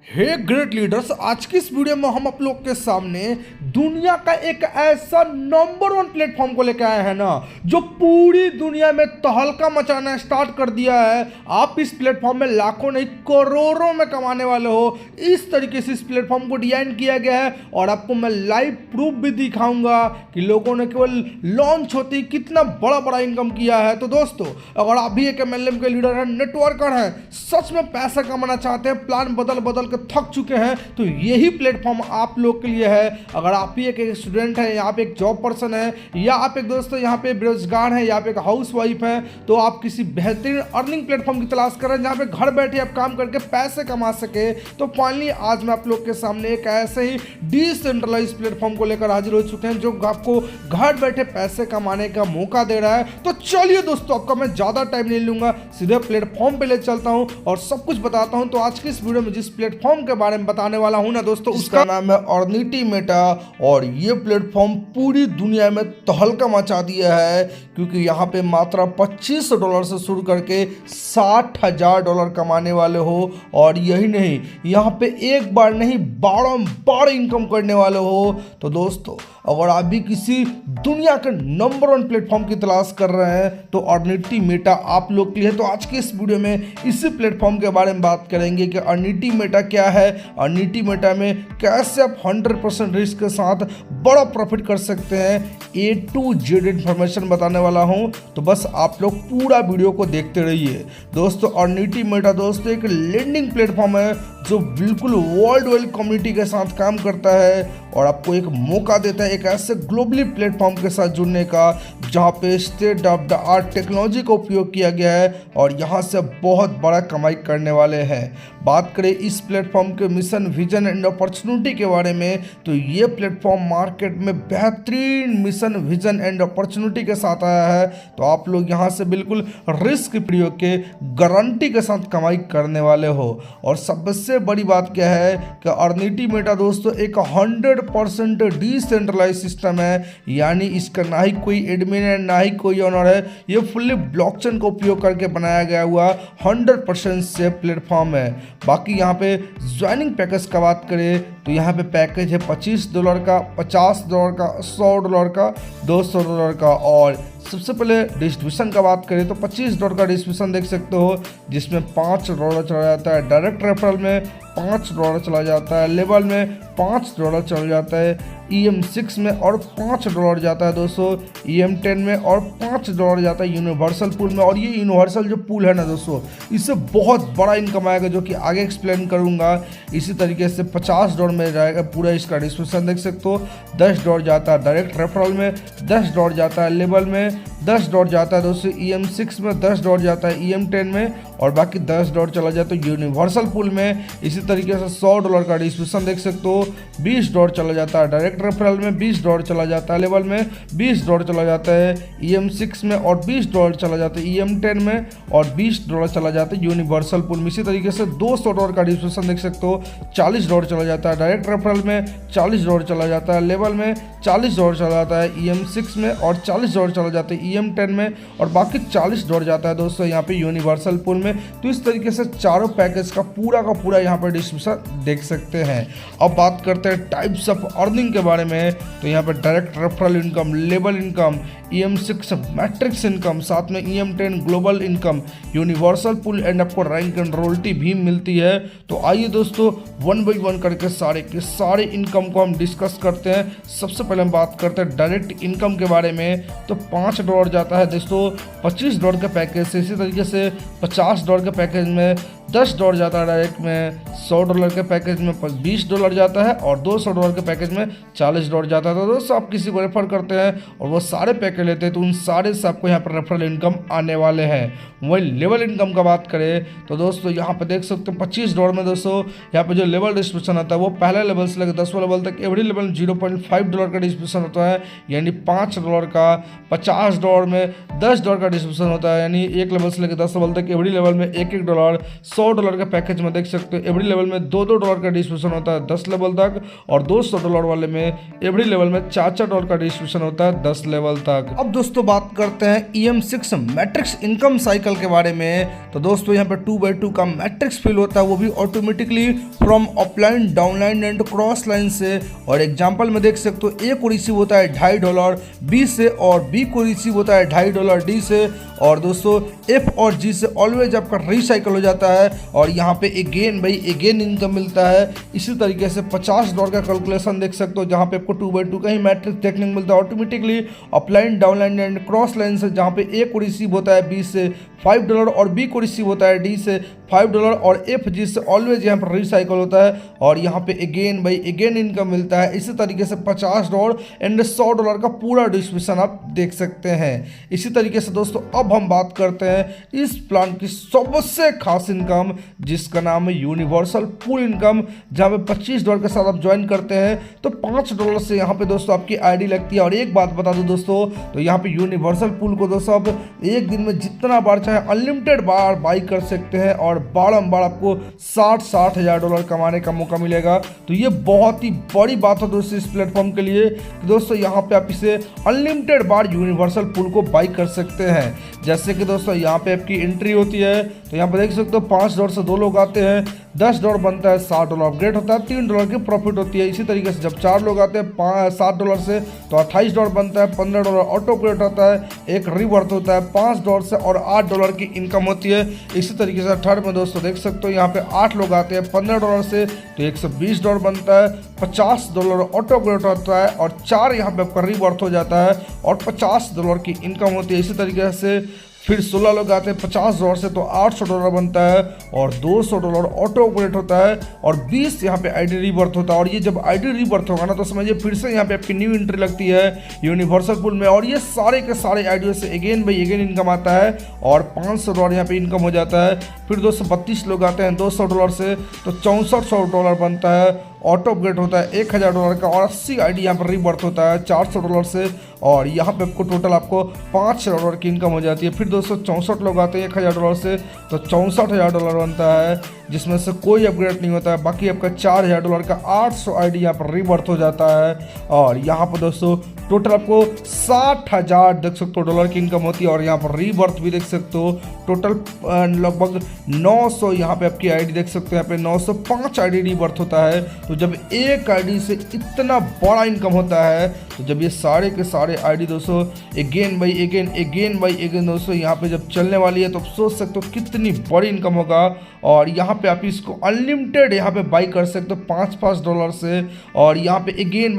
हे great leaders, आज की इस वीडियो में हम आप लोग के सामने दुनिया का एक ऐसा नंबर वन प्लेटफॉर्म को लेकर आए हैं ना, जो पूरी दुनिया में तहलका मचाना स्टार्ट कर दिया है। आप इस प्लेटफॉर्म में लाखों नहीं करोड़ों में कमाने वाले हो। इस तरीके से इस प्लेटफॉर्म को डिजाइन किया गया है और आपको मैं लाइव प्रूफ भी दिखाऊंगा कि लोगों ने केवल लॉन्च होते ही कितना बड़ा बड़ा इनकम किया है। तो दोस्तों, अगर आप भी एक एमएलएम के लीडर हैं, नेटवर्कर हैं, सच में पैसा कमाना चाहते हैं, प्लान बदल बदल के थक चुके हैं, तो यही प्लेटफॉर्म आप लोग के लिए है। अगर आप भी एक स्टूडेंट हैं, या आप एक जॉब पर्सन है, या आप एक दोस्तों यहाँ पे बेरोजगार हैं, या आप एक हाउस वाइफ हैं, तो आप किसी बेहतरीन अर्निंग प्लेटफॉर्म की तलाश कर रहे हैं जहाँ पे घर बैठे आप काम करके पैसे कमा सके, तो फाइनली आज मैं आप लोग के सामने एक ऐसे ही डिसेंट्रलाइज प्लेटफॉर्म को लेकर हाजिर हो चुके हैं जो आपको घर बैठे पैसे कमाने का मौका दे रहा है। तो चलिए दोस्तों, आपका मैं ज़्यादा टाइम नहीं लूंगा, सीधे प्लेटफॉर्म पे ले चलता हूं और सब कुछ बताता हूं। तो आज की इस वीडियो में जिस प्लेटफॉर्म के बारे में बताने वाला हूं ना दोस्तों, उसका नाम है अर्निटी मेटा। और ये प्लेटफॉर्म पूरी दुनिया में तहलका मचा दिया है, क्योंकि यहाँ पे मात्र $25 से शुरू करके $60,000 कमाने वाले हो। और यही नहीं, यहाँ पे एक बार नहीं 12 बार इनकम करने वाले हो। तो दोस्तों, अगर आप भी किसी दुनिया के नंबर वन प्लेटफॉर्म की तलाश कर रहे हैं, तो अर्निटी मेटा आप लोग के लिए है। तो आज के इस वीडियो में इसी प्लेटफॉर्म के बारे में बात करेंगे कि अर्निटी मेटा क्या है, अर्निटी मेटा में कैसे आप 100% रिस्क के साथ बड़ा प्रॉफिट कर सकते हैं। A to Z इन्फॉर्मेशन बताने वाला हूं, तो बस आप लोग पूरा वीडियो को देखते रहिए। दोस्तों, अर्निटी मेटा दोस्तों एक लेंडिंग प्लेटफॉर्म है जो बिल्कुल वर्ल्ड वाइड कम्युनिटी के साथ काम करता है और आपको एक मौका देता है एक ऐसे ग्लोबली प्लेटफॉर्म के साथ जुड़ने का जहां पे state of the art technology का उपयोग किया गया है और यहां से बहुत बड़ा कमाई करने वाले हैं। बात करें इस प्लेटफॉर्म के मिशन, विजन एंड अपॉर्चुनिटी के बारे में, तो ये प्लेटफॉर्म मार्केट में बेहतरीन मिशन, विजन एंड अपॉर्चुनिटी के साथ आया है। तो आप लोग यहाँ से बिल्कुल रिस्क प्रयोग के गारंटी के साथ कमाई करने वाले हो। और सबसे बड़ी बात क्या है कि अर्निटी मेटा दोस्तों एक 100% डिसेंट्रलाइज सिस्टम है, यानी इसका ना ही कोई एडमिन है, ना ही कोई ऑनर है। ये फुल्ली ब्लॉकचेन का उपयोग करके बनाया गया हुआ 100% सेफ प्लेटफॉर्म है। बाकी यहाँ पे ज्वाइनिंग पैकेज का बात करें तो यहाँ पे पैकेज है $25 का, $50 का, $100 का, $200 का। और सबसे पहले डिस्ट्रीब्यूशन का बात करें तो $25 का डिस्ट्रीब्यूशन देख सकते हो, जिसमें $5 चला जाता है, डायरेक्ट रेफरल में $5 चला जाता है, लेवल में $5 चला जाता है, EM6 में और $5 जाता है दोस्तों, EM10 में और $5 जाता है यूनिवर्सल पूल में। और ये यूनिवर्सल जो पूल है ना दोस्तों, इससे बहुत बड़ा इनकम आएगा जो कि आगे एक्सप्लेन करूंगा। इसी तरीके से $50 में जाएगा पूरा इसका डिस्ट्रीब्यूशन देख सकते हो। $10 जाता है डायरेक्ट रेफरल में, $10 जाता है लेवल में, $10 जाता है दोस्तों EM6 में, $10 जाता है EM10 में और बाकी $10 चला जाता है यूनिवर्सल पूल में। इसी तरीके से $100 का डिस्ट्रीब्यूशन देख सकते हो, $20 चला जाता है डायरेक्ट रेफरल में, $20 चला जाता है लेवल में, $20 चला जाता है EM6 में और $20 चला जाता है EM10 में और $20 चला जाता है यूनिवर्सल पूल में। इसी तरीके से $200 का डिस्ट्रीब्यूशन देख सकते हो, $40 चला जाता है डायरेक्ट रेफरल में, $40 चला जाता है लेवल में, $40 चला जाता है EM6 में और $40 चला जाता है EM10 में और बाकी $40 जाता है दोस्तों यहाँ पे यूनिवर्सल पूल में। तो इस तरीके से चारों पैकेज का पूरा यहाँ पर डिस्ट्रीब्यूशन देख सकते हैं। अब बात करते हैं टाइप्स ऑफ अर्निंग के बारे में, तो यहाँ पे direct referral income, level income, EM6 matrix income, साथ में EM10 global income, universal pool and आपको रैंक एंड रॉयल्टी भी मिलती है। तो आइए दोस्तों, वन बाई वन करके सारे के सारे इनकम को हम डिस्कस करते हैं। सबसे पहले हम बात करते हैं डायरेक्ट इनकम के बारे में, तो $5 जाता है दोस्तों $25 के पैकेज से। इसी तरीके से $50 के पैकेज में $10 जाता है डायरेक्ट में, $100 के पैकेज में $20 जाता है और $200 के पैकेज में $40 जाता है। तो दोस्तों, आप किसी को रेफर करते हैं और वो सारे पैकेज लेते हैं तो उन सारे से आपको यहाँ पर रेफरल इनकम आने वाले हैं। वही लेवल इनकम का बात करें तो दोस्तों यहाँ पे देख सकते हैं $25 में दोस्तों यहाँ पे जो लेवल डिस्ट्रीब्यूशन आता है वो पहले लेवल से लेकर 10वां लेवल तक एवरी लेवल में $0.5 का डिस्ट्रीब्यूशन होता है, यानी $5 का। $50 में $10 का डिस्ट्रीब्यूशन होता है, यानी एक लेवल से लेकर 10 लेवल तक एवरी लेवल में $1-1। $100 के पैकेज में देख सकते हो एवरी लेवल में $2 का डिस्ट्रीब्यूशन होता है 10 लेवल तक, और $200 वाले में एवरी लेवल में $4 का डिस्ट्रीब्यूशन होता है 10 लेवल तक। अब दोस्तों बात करते हैं EM6 मैट्रिक्स इनकम साइकिल के बारे में। तो दोस्तों यहाँ पे 2x2 का मैट्रिक्स फिल होता है, वो भी automatically from upline, downline and cross line से। और एग्जांपल में देख सकते हो ए को रिसीव होता है $2.5 बी से, और बी को रिसीव होता है $2.5 डी से, और दोस्तों एफ और जी से ऑलवेज आपका रिसाइकल हो जाता है। और यहाँ पे अगेन इनकम मिलता है। इसी तरीके से $50 का कैलकुलेशन देख सकते हो, जहाँ पे आपको 2x2 का ही मैट्रिक्स देखने को मिलता है automatically upline, downline and cross line से, जहाँ पे ए को रिसीव होता है बी से $5 और बी को रिसीव होता है डी से $5 और एफ जी से ऑलवेज यहाँ पर रिसाइकल होता है। और यहाँ पे अगेन इनकम मिलता है। इसी तरीके से $50 एंड $100 का पूरा डिस्ट्रीब्यूशन आप देख सकते हैं। इसी तरीके से दोस्तों अब हम बात करते हैं इस प्लान की सबसे खास इनकम, जिसका नाम है यूनिवर्सल पूल इनकम, जहाँ पे $25 के साथ आप ज्वाइन करते हैं तो $5 से यहाँ पे दोस्तों आपकी आईडी लगती है। और एक बात बता दूं दोस्तों, तो यहाँ पे यूनिवर्सल पूल को दोस्तों आप एक दिन में जितना बार चाहे अनलिमिटेड बार बाई कर सकते हैं, और बारम्बार आपको $60 हज़ार कमाने का मौका मिलेगा। तो ये बहुत ही बड़ी बात है दोस्तों इस प्लेटफॉर्म के लिए। तो दोस्तों यहाँ पे आप इसे अनलिमिटेड बार यूनिवर्सल पूल को बाई कर सकते हैं। जैसे कि दोस्तों यहाँ पे आपकी एंट्री होती है, तो यहाँ पे देख सकते हो $5 से 2 लोग आते हैं, $10 बनता है, $60 अपग्रेड होता है, $3 की प्रॉफिट होती है। इसी तरीके से जब 4 लोग आते हैं $7 से तो $28 बनता है, $15 ऑटो अपग्रेड होता है, एक रीवर्थ होता है $5 से, और $8 की इनकम होती है। इसी तरीके से थर्ड में दोस्तों देख सकते हो यहाँ पे 8 लोग आते हैं $15 से तो $120 बनता है, $50 ऑटो अपग्रेड होता है, और 4 यहाँ पे आपका रीवर्थ हो जाता है और $50 की इनकम होती है। इसी तरीके से फिर 16 लोग आते हैं $50 से तो $800 बनता है, और $200 ऑटो ऑपरेट होता है, और 20 यहाँ पे आईडी रीबर्थ होता है। और ये जब आईडी रीबर्थ होगा ना तो समझिए फिर से यहाँ पे आपकी न्यू एंट्री लगती है यूनिवर्सल पूल में, और ये सारे के सारे आईडियो से अगेन इनकम आता है, और $500 यहाँ पे इनकम हो जाता है। फिर दोस्तों 32 लोग आते हैं $200 से तो $6400 बनता है, ऑटो अपग्रेड होता है $1000 का, और 80 आईडी यहाँ पर रीबर्थ होता है $400 से, और यहाँ पे आपको टोटल आपको $5000 की इनकम हो जाती है। फिर दोस्तों 64 लोग आते हैं $1000 से तो $64,000 बनता है, जिसमें से कोई अपग्रेड नहीं होता है। बाकी आपका $4000 का 800 आईडी यहाँ पर रीबर्थ हो जाता है, और यहाँ पर दोस्तों टोटल आपको $60,000 देख सकते हो डॉलर की इनकम होती है। और यहाँ पर रीबर्थ भी देख सकते हो टोटल लगभग 900 यहाँ पे आपकी आईडी देख सकते हो, यहाँ पे 905 आईडी रीबर्थ होता है। तो जब एक आईडी से इतना बड़ा इनकम होता है, तो जब ये सारे के सारे आईडी दोस्तों अगेन दोस्तों यहाँ पे जब चलने वाली है तो आप सोच सकते हो कितनी बड़ी इनकम होगा। और यहाँ पे आप इसको अनलिमिटेड यहाँ पे बाई कर सकते हो $5 से, और यहाँ पे अगेन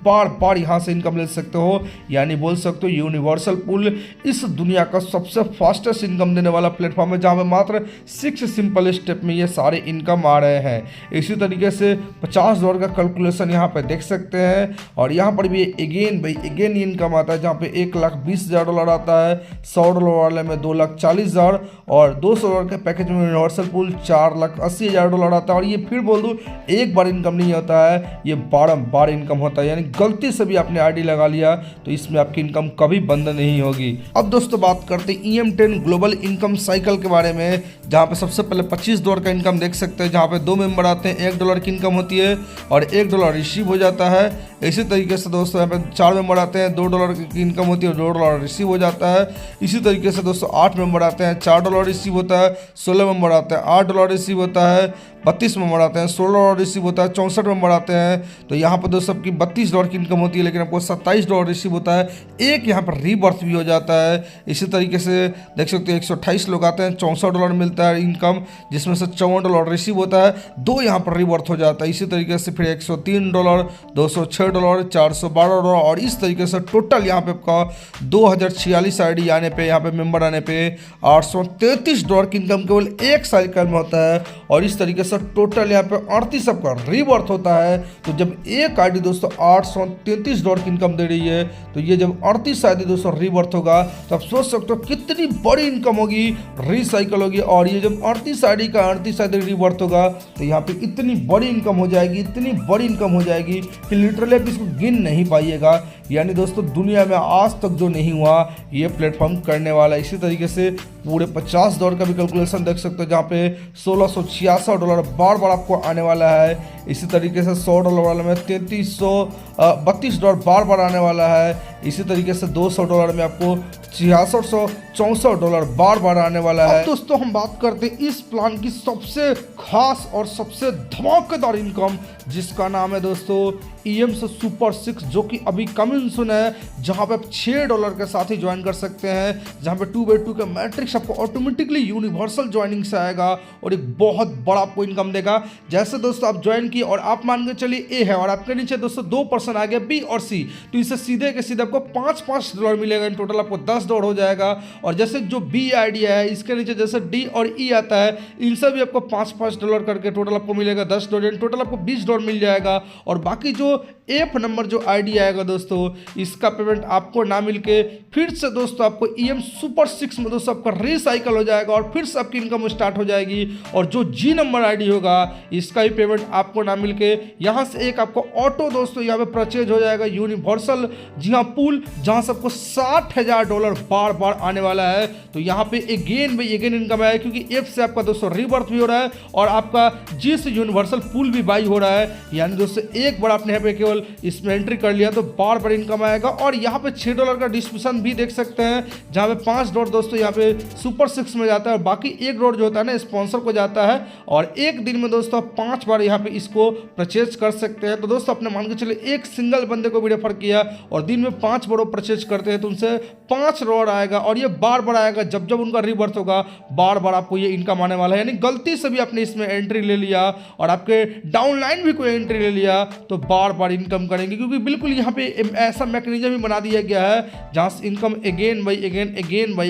बार यहाँ से इनकम ले सकते हो। यानी बोल सकते हो यूनिवर्सल पूल इस दुनिया का सबसे फास्टेस्ट इनकम देने वाला प्लेटफॉर्म है, जहाँ पे मात्र 6 सिंपल स्टेप में ये सारे इनकम आ रहे हैं। इसी तरीके से $50 का कैलकुलेशन यहाँ पे देख सकते हैं, और यहाँ पर भी अगेन इनकम आता है, जहाँ पे $1,20,000 आता है, $100 वाले में $2,40,000, और $200 के पैकेज में यूनिवर्सल पूल $4,80,000 आता है। और ये फिर बोल दूँ एक बार इनकम नहीं होता है, ये बार इनकम होता है। यानी गलती से भी आपने आईडी लगा लिया तो इसमें आपकी इनकम कभी बंद नहीं होगी। अब दोस्तों बात करते हैं EM10 ग्लोबल इनकम साइकिल के बारे में, जहाँ पे सबसे पहले $25 का इनकम देख सकते हैं, जहाँ पे 2 मेंबर आते हैं, $1 की इनकम होती है और $1 रिसीव हो जाता है। इसी तरीके से दोस्तों यहाँ पे 4 मेंबर आते हैं, $2 की इनकम होती है, $2 रिसीव हो जाता है। इसी तरीके से दोस्तों 8 मेंबर आते हैं, $4 रिसीव होता है, 16 मेंबर आते हैं, $8 रिसीव होता है, 32 मेंबर आते हैं, $16 रिसीव होता है, 64 मेंबर आते हैं तो यहाँ पर दोस्तों सबकी $32 की इनकम होती है, लेकिन आपको $27 रिसीव होता है, एक यहाँ पर रीबर्थ भी हो जाता है। इसी तरीके से देख सकते हैं 128 लोग आते हैं, $64 मिलता है इनकम, जिसमें से $54 रिसीव होता है, 2 यहाँ पर रीबर्थ हो जाता है। इसी तरीके से फिर $103, $206, $412, और इस तरीके से टोटल यहाँ पे आपका 2046 आईडी आने पे, यहाँ पे मेंबर आने पे $833 की इनकम केवल एक साइकिल में होता है। और इस तरीके से टोटल यहाँ पे 38 सबका रीबर्थ होता है। तो जब एक आईडी दोस्तों $833 की इनकम दे रही है, तो ये जब 38 आईडी दोस्तों रीबर्थ होगा तो आप सोच सकते हो कितनी बड़ी इनकम होगी, रिसाइकल होगी। और ये जब 38 आईडी का 38 आईडी रीबर्थ होगा तो यहाँ पे इतनी बड़ी इनकम हो जाएगी, इतनी बड़ी इनकम हो जाएगी कि लिटरली आप इसको गिन नहीं पाइएगा। यानी दोस्तों दुनिया में आज तक जो नहीं हुआ ये प्लेटफॉर्म करने वाला है। इसी तरीके से पूरे $50 का भी कैलकुलेशन देख सकते हो, जहाँ पे $1666 बार बार आपको आने वाला है। इसी तरीके से $100 वाले में $3332 बार बार आने वाला है। इसी तरीके से $200 में आपको $6664 बार बार आने वाला है। अब दोस्तों हम बात करते हैं इस प्लान की सबसे खास और सबसे धमाकेदार इनकम, जिसका नाम है दोस्तों EMS सुपर 6, जो कि अभी कमिंग सुन है, जहां पे आप $6 के साथ ही ज्वाइन कर सकते हैं, जहां पे 2x2 का मैट्रिक्स आपको ऑटोमेटिकली यूनिवर्सल ज्वाइनिंग से आएगा और एक बहुत बड़ा आपको इनकम देगा। जैसे दोस्तों आप ज्वाइन किए और आप मान के चलिए A है और आपके नीचे दोस्तों 2 पर्सन आ गया B और C, तो इससे सीधे के सीधे आपको $5 मिलेगा। इन टोटल आपको $10 हो जाएगा। और जैसे जो B आइडिया है इसके नीचे जैसे D और E आता है, इनसे भी आपको $5 करके टोटल आपको मिलेगा $10, टोटल आपको $20 मिल जाएगा। और बाकी जो F नंबर जो आईडी आएगा दोस्तों, इसका पेमेंट आपको ना मिलके फिर से दोस्तों आपको EMS सुपर 6 में दोस्तों आपका रिसाइकल हो जाएगा और फिर से आपकी इनकम स्टार्ट हो जाएगी। और जो G नंबर आईडी होगा इसका भी पेमेंट आपको ना मिलके यहाँ से एक आपको ऑटो दोस्तों यहाँ पे परचेज हो जाएगा यूनिवर्सल, जी हाँ, पूल, जहाँ से आपको $60,000 बार बार आने वाला है। तो यहाँ पे अगेन इनकम है, क्योंकि F से आपका दोस्तों रिबर्थ भी हो रहा है और आपका G से यूनिवर्सल पूल भी बाई हो रहा है। यानी दोस्तों एक बार आपने यहाँ पे केवल इसमें एंट्री कर लिया तो बार बार इनकम आएगा। और यहाँ पे $6 का डिस्ट्रीब्यूशन भी देख सकते हैं, जहाँ पे $5 दोस्तों यहाँ पे सुपर 6 में जाता है और बाकी $1 जो होता है ना स्पॉन्सर को जाता है। और एक दिन में दोस्तों 5 बार यहाँ पे इसको परचेज कर सकते हैं। तो दोस्तों अपने मान के चले एक सिंगल बंदे को भी रेफर किया और दिन में 5 बार परचेज करते हैं तो उनसे $5 आएगा और ये बार बार आएगा। जब जब उनका रिबर्थ होगा बार बार आपको ये इनकम आने वाला है। यानी गलती से भी आपने इसमें एंट्री ले लिया और आपके डाउनलाइन भी कोई एंट्री ले लिया तो बार बार इनकम करेंगे, क्योंकि बिल्कुल यहाँ पे ऐसा मैकेनिज्म भी बना दिया गया है जहाँ से इनकम अगेन बाई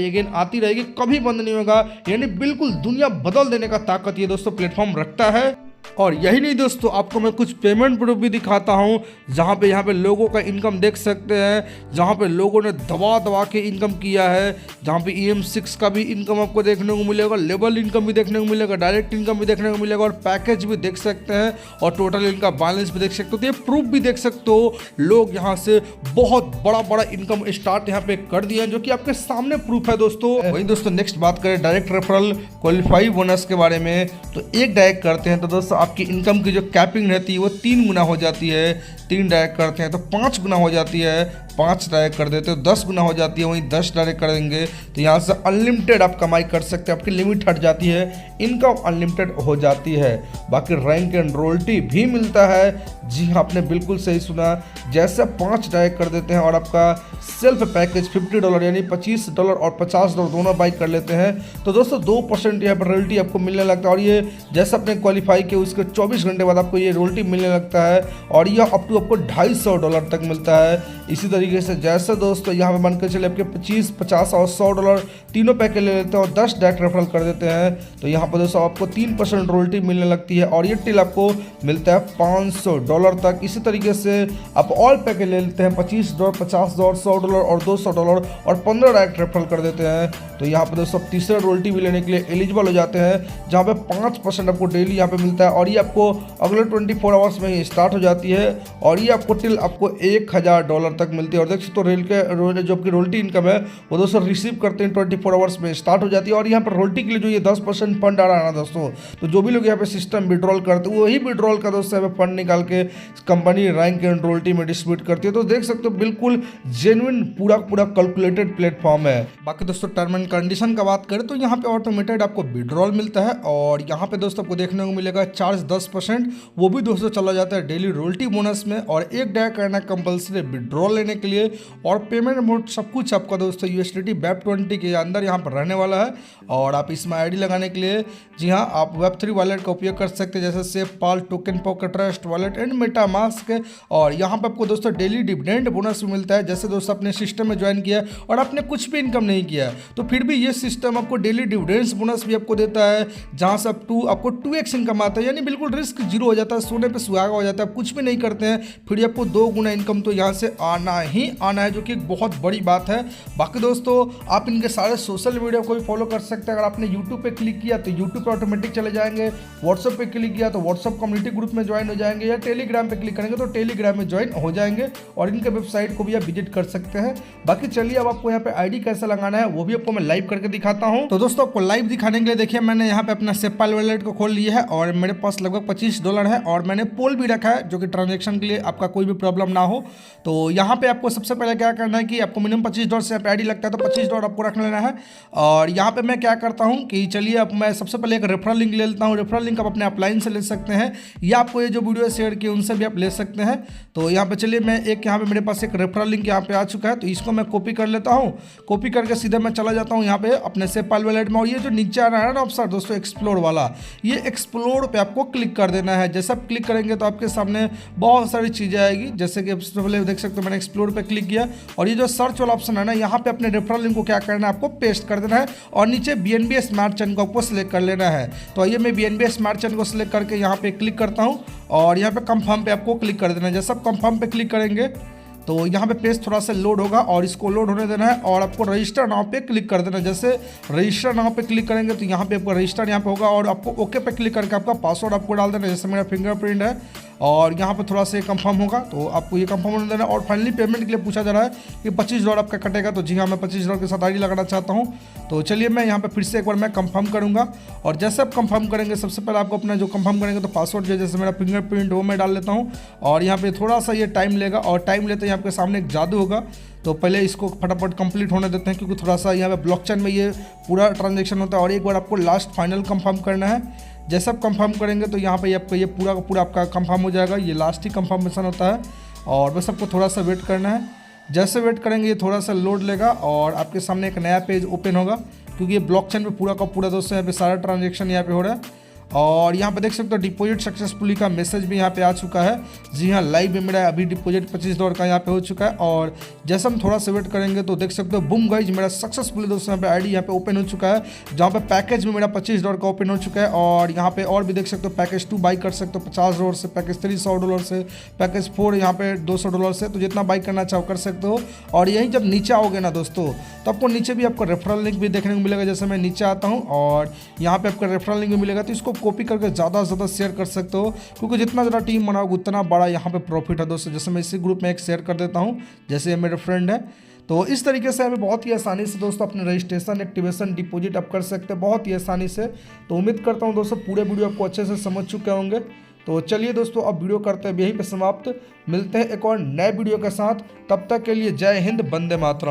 अगेन आती रहेगी, कभी बंद नहीं होगा। यानी बिल्कुल दुनिया बदल देने का ताकत ये दोस्तों प्लेटफॉर्म रखता है। और यही नहीं दोस्तों, आपको मैं कुछ पेमेंट प्रूफ भी दिखाता हूँ, जहाँ पे यहाँ पे लोगों का इनकम देख सकते हैं, जहाँ पे लोगों ने दबा के इनकम किया है। जहाँ पे EMS 6 का भी इनकम आपको देखने को मिलेगा, लेवल इनकम भी देखने को मिलेगा, डायरेक्ट इनकम भी देखने को मिलेगा और पैकेज भी देख सकते हैं और टोटल इनका बैलेंस भी देख सकते हो। तो ये प्रूफ भी देख सकते हो, लोग यहाँ से बहुत बड़ा इनकम स्टार्ट यहाँ पे कर दिया, जो कि आपके सामने प्रूफ है दोस्तों। वही दोस्तों नेक्स्ट बात करें डायरेक्ट रेफरल क्वालिफाई बोनस के बारे में, तो एक डायरेक्ट करते हैं तो दोस्तों आपकी इनकम की जो कैपिंग रहती है वो 3 गुना हो जाती है। 3 डायरेक्ट करते हैं तो 5 गुना हो जाती है, 5 डायरेक्ट कर देते हो 10 गुना हो जाती है, वहीं 10 डायरेक्ट करेंगे तो यहाँ से अनलिमिटेड आप कमाई कर सकते हैं। आपकी लिमिट हट जाती है, इनकम अनलिमिटेड हो जाती है। बाकी रैंक एंड रॉयल्टी भी मिलता है। जी हाँ, आपने बिल्कुल सही सुना। जैसे 5 डायरेक्ट कर देते हैं और आपका सेल्फ पैकेज $50 यानी $25 और $50 दोनों बाई कर लेते हैं तो दोस्तों 2% यहाँ पर रॉयल्टी आपको मिलने लगता है। और ये जैसे आपने क्वालिफाई किया उसके 24 घंटे बाद आपको ये रॉयल्टी मिलने लगता है और यह अप टू आपको $250 तक मिलता है। इसी तरीके से जैसे दोस्तों यहाँ पे मान के चले आपके 25, 50 और $100 तीनों पैकेज ले लेते हैं और 10 डायरेक्ट रेफरल कर देते हैं तो यहाँ पर दोस्तों आपको 3% रॉयल्टी मिलने लगती है और ये टिल आपको मिलता है $500 तक। इसी तरीके से आप ऑल पैकेज ले लेते हैं $25, $50, $100 और $200 और 15 डायरेक्ट रेफरल कर देते हैं तो यहाँ पर दोस्तों तीसरा रॉयल्टी भी लेने के लिए एलिजिबल हो जाते हैं, जहाँ पे 5% आपको डेली यहाँ पे मिलता है और ये आपको अगले 24 आवर्स में ही स्टार्ट हो जाती है और ये आपको टिल आपको $1000 तक मिलती है। और देख सकते हो रेल के जो आपकी रॉयल्टी इनकम है वो दोस्तों रिसीव करते हैं 24 आवर्स में स्टार्ट हो जाती है। और यहाँ पर रॉयल्टी के लिए जो ये 10% फंड आ रहा है ना दोस्तों, तो जो भी लोग यहाँ पे सिस्टम विड्रॉल करते हैं वही विड्रॉल का दोस्तों यहाँ पे फंड निकाल के कंपनी रैंक एंड रॉयल्टी में डिस्ट्रीब्यूट करती है। तो देख सकते हो बिल्कुल जेन्युइन पूरा कैलकुलेटेड प्लेटफॉर्म है। बाकी दोस्तों टर्म एंड कंडीशन का बात करें तो यहाँ पे ऑटोमेटेड आपको विड्रॉल मिलता है और यहाँ पे दोस्तों आपको देखने को मिलेगा चार्ज 10%, वो भी दोस्तों चला जाता है डेली रॉयल्टी बोनस में और एक डायरेक्ट करना कंपल्सरी विड्रॉल लेने के लिए। और पेमेंट मोड सब कुछ आपका दोस्तों USDT BEP20 के अंदर यहाँ पर रहने वाला है और आप इसमें आईडी लगाने के लिए जी हाँ आप Web3 वॉलेट का उपयोग कर सकते हैं, जैसे SafePal, Token Pocket Trust Wallet and MetaMask. और यहाँ पर आपको दोस्तों डेली डिविडेंड बोनस भी मिलता है। जैसे दोस्तों अपने सिस्टम में ज्वाइन किया और आपने कुछ भी इनकम नहीं किया तो फिर भी ये सिस्टम आपको डेली डिविडेंड्स बोनस भी आपको देता है, जहाँ से आपको 2x इनकम आता है। यानी बिल्कुल रिस्क जीरो हो जाता है, सोने पे सुहागा हो जाता है। आप कुछ भी नहीं करते हैं फिर आपको 2 गुना इनकम तो यहाँ से आना नहीं आना है, जो कि एक बहुत बड़ी बात है। बाकी दोस्तों आप इनके सारे सोशल मीडिया को भी फॉलो कर सकते हैं। अगर आपने यूट्यूब पे क्लिक किया तो यूट्यूब पे ऑटोमेटिक चले जाएंगे, व्हाट्सएप पे क्लिक किया तो व्हाट्सएप कम्युनिटी ग्रुप में ज्वाइन हो जाएंगे, या टेलीग्राम पे क्लिक करेंगे तो टेलीग्राम में ज्वाइन हो जाएंगे और इनके वेबसाइट को भी आप विजिट कर सकते हैं। बाकी चलिए अब आपको यहाँ पे आईडी कैसे लगाना है वो भी आपको मैं लाइव करके दिखाता हूँ। तो दोस्तों आपको लाइव दिखाने के लिए देखिए मैंने यहाँ पे अपना सेपाल वॉलेट को खोल लिया है और मेरे पास लगभग $25 है और मैंने पोल भी रखा है, जो कि ट्रांजेक्शन के लिए आपका कोई भी प्रॉब्लम ना हो। तो यहाँ पे आपको सबसे पहले क्या करना है कि आपको मिनिमम $25 से आईडी लगता है, तो $25 आपको रख लेना है। और यहाँ पे मैं क्या करता हूँ कि चलिए अब मैं सबसे पहले एक रेफरल लिंक ले लेता हूँ। रेफरल लिंक आप अपने अपलाइन से ले सकते हैं या आपको ये जो वीडियो शेयर किए उनसे भी आप ले सकते हैं। तो यहाँ पे चलिए मैं एक यहाँ पे मेरे पास एक रेफरल लिंक यहाँ पे आ चुका है, तो इसको मैं कॉपी कर लेता हूँ। कॉपी करके सीधे मैं चला जाता हूँ यहाँ पे अपने सेपाल वॉलेट में। और ये जो नीचे आ रहा है ना ऑप्शन दोस्तों एक्सप्लोर वाला, ये एक्सप्लोर पे आपको क्लिक कर देना है। जैसे आप क्लिक करेंगे तो आपके सामने बहुत सारी चीज़ें आएगी, जैसे कि सबसे पहले देख सकते हो मैंने एक्सप्लोर पे क्लिक किया और ये जो सर्च वाला ऑप्शन है ना, यहाँ पे अपने रेफरल लिंक को क्या करना है आपको पेस्ट कर देना है और नीचे BNB स्मार्ट चेन को आपको सिलेक्ट कर लेना है। तो आइए मैं BNB स्मार्ट चेन को सिलेक्ट करके यहाँ पे क्लिक करता हूँ और यहाँ पे कंफर्म पे आपको क्लिक कर देना है। जैसे आप कंफर्म पे क्लिक करेंगे तो यहाँ पे पेज थोड़ा सा लोड होगा और इसको लोड होने देना है और आपको रजिस्टर नाउ पे क्लिक कर देना है। जैसे रजिस्टर नाउ पे क्लिक करेंगे तो यहाँ पे आपको रजिस्टर यहाँ पे होगा और आपको ओके पे क्लिक करके आपका पासवर्ड आपको डाल देना है। जैसे मेरा फिंगरप्रिंट है और यहाँ पे थोड़ा सा कंफर्म होगा तो आपको ये कंफर्म होने देना है। और फाइनली पेमेंट के लिए पूछा जा रहा है कि $25 आपका कटेगा, तो जी हाँ मैं $25 के साथ आईडी लगाना चाहता हूँ। तो चलिए मैं यहाँ पे फिर से एक बार मैं कंफर्म करूँगा और जैसे आप कंफर्म करेंगे सबसे पहले आपको अपना जो कंफर्म करेंगे तो पासवर्ड जो जैसे मेरा फिंगरप्रिंट वो मैं डाल लेता हूँ और यहाँ पे थोड़ा सा ये टाइम लेगा और टाइम लेते ही आपके सामने एक जादू होगा। तो पहले इसको फटाफट कंप्लीट होने देते हैं क्योंकि थोड़ा सा यहाँ पे ब्लॉकचेन में ये पूरा ट्रांजेक्शन होता है और एक बार आपको लास्ट फाइनल कंफर्म करना है। जैसे आप कंफर्म करेंगे तो यहाँ पे आपका ये पूरा का पूरा आपका कंफर्म हो जाएगा। ये लास्ट ही कंफर्मेशन होता है और बस आपको थोड़ा सा वेट करना है। जैसे वेट करेंगे ये थोड़ा सा लोड लेगा और आपके सामने एक नया पेज ओपन होगा क्योंकि ये ब्लॉकचेन पे पूरा का पूरा दोस्तों यहाँ पे सारा ट्रांजेक्शन यहाँ पे हो रहा है। और यहाँ पे देख सकते हो डिपॉजिट सक्सेसफुली का मैसेज भी यहाँ पे आ चुका है। जी हाँ लाइव में मेरा अभी डिपॉजिट $25 का यहाँ पे हो चुका है और जैसे हम थोड़ा सा वेट करेंगे तो देख सकते हो बूम गाइज मेरा सक्सेसफुली दोस्तों यहाँ पे आईडी यहाँ पे ओपन हो चुका है, जहाँ पे पैकेज में मेरा $25 का ओपन हो चुका है। और यहाँ पे और भी देख सकते हो पैकेज 2 बाई कर सकते हो $50 से, पैकेज 3 $100 से, पैकेज 4 यहाँ पे $200 से, तो जितना बाई करना चाहो कर सकते हो। और यहीं जब नीचे आओगे ना दोस्तों तो आपको नीचे भी आपको रेफरल लिंक भी देखने को मिलेगा। जैसे मैं नीचे आता हूँ और यहाँ पे आपका रेफरल लिंक भी मिलेगा, तो इसको कॉपी करके ज़्यादा से ज़्यादा शेयर कर सकते हो क्योंकि जितना ज़्यादा टीम बनाओगे उतना बड़ा यहाँ पे प्रॉफिट है दोस्तों। जैसे मैं इसी ग्रुप में एक शेयर कर देता हूँ, जैसे ये मेरे फ्रेंड है। तो इस तरीके से हमें बहुत ही आसानी से दोस्तों अपने रजिस्ट्रेशन, एक्टिवेशन, डिपॉजिट आप कर सकते हैं बहुत ही आसानी से। तो उम्मीद करता हूँ दोस्तों पूरे वीडियो आपको अच्छे से समझ चुके होंगे। तो चलिए दोस्तों अब वीडियो करते हैं यहीं पे समाप्त। मिलते हैं एक और नए वीडियो के साथ, तब तक के लिए जय हिंद, वंदे मातरम।